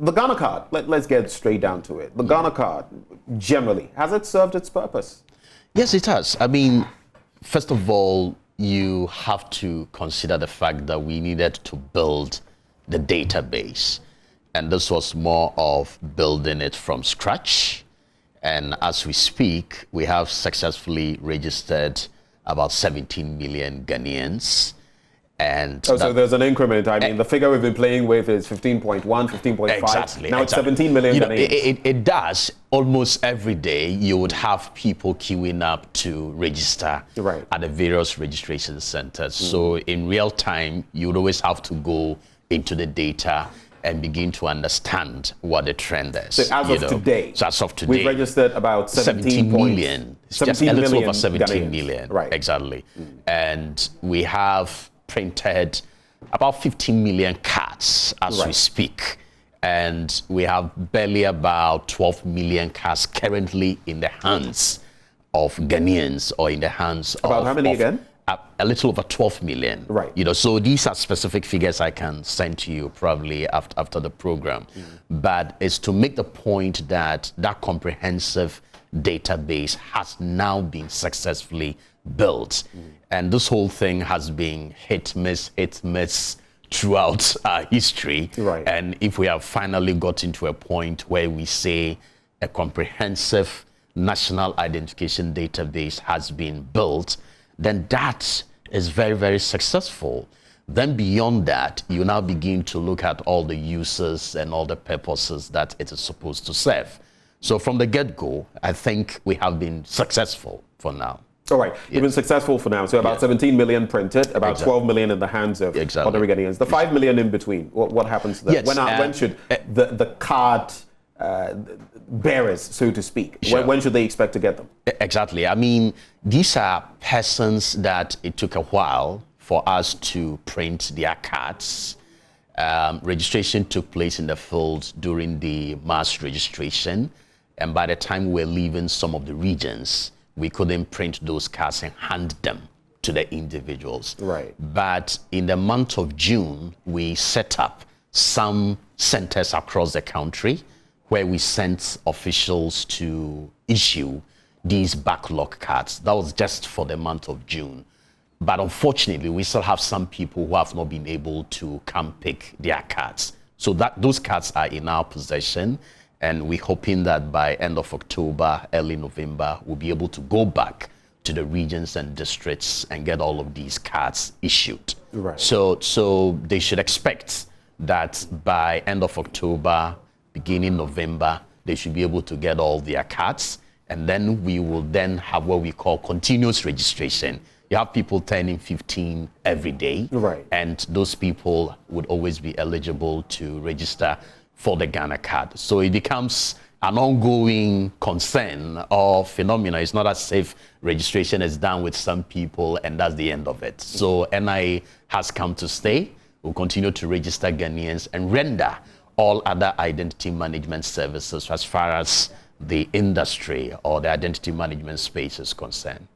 The Ghana card, let's get straight down to it. The Ghana card, generally, has it served its purpose? Yes, it has. I mean, first of all, you have to consider the fact that we needed to build the database. And this was more of building it from scratch. And as we speak, we have successfully registered about 17 million Ghanaians. And so there's an increment. I mean, the figure we've been playing with is 15.1, 15.5. Exactly. Now it's 17 million Ghanaians. It does. Almost every day, you would have people queuing up to register at the various registration centers. So in real time, you would always have to go into the data and begin to understand what the trend is. So as of today, we've registered about 17 million. It's just a little over 17 Ghanaians. million. Right. Exactly. And we have printed about 15 million cards as we speak. And we have barely about 12 million cards currently in the hands of Ghanaians, or in the hands of... About how many again? A little over 12 million. Right. So these are specific figures I can send to you probably after the program. But it's to make the point that that comprehensive database has now been successfully built. And this whole thing has been hit, miss throughout our history. Right. And if we have finally gotten to a point where we say a comprehensive national identification database has been built, then that is very, very successful. Then beyond that, you now begin to look at all the uses and all the purposes that it is supposed to serve. So from the get-go, I think we have been successful for now. All right, we've been successful for now. So about 17 million printed, about 12 million in the hands of ordinary Ghanaians. The 5 million in between, what happens to them? When should the card bearers, so to speak, when should they expect to get them? Exactly. I mean, these are persons that it took a while for us to print their cards. Registration took place in the field during the mass registration. And by the time we were leaving some of the regions, we couldn't print those cards and hand them to the individuals. Right. But in the month of June, we set up some centers across the country where we sent officials to issue these backlog cards. That was just for the month of June. But unfortunately, we still have some people who have not been able to come pick their cards. So those cards are in our possession. And we're hoping that by end of October, early November, we'll be able to go back to the regions and districts and get all of these cards issued. Right. So they should expect that by end of October, beginning November, they should be able to get all their cards. And then we will then have what we call continuous registration. You have people turning 15 every day. Right. And those people would always be eligible to register for the Ghana card. So it becomes an ongoing concern or phenomena. It's not as if registration is done with some people and that's the end of it. So NIA has come to stay. We'll continue to register Ghanaians and render all other identity management services as far as the industry or the identity management space is concerned.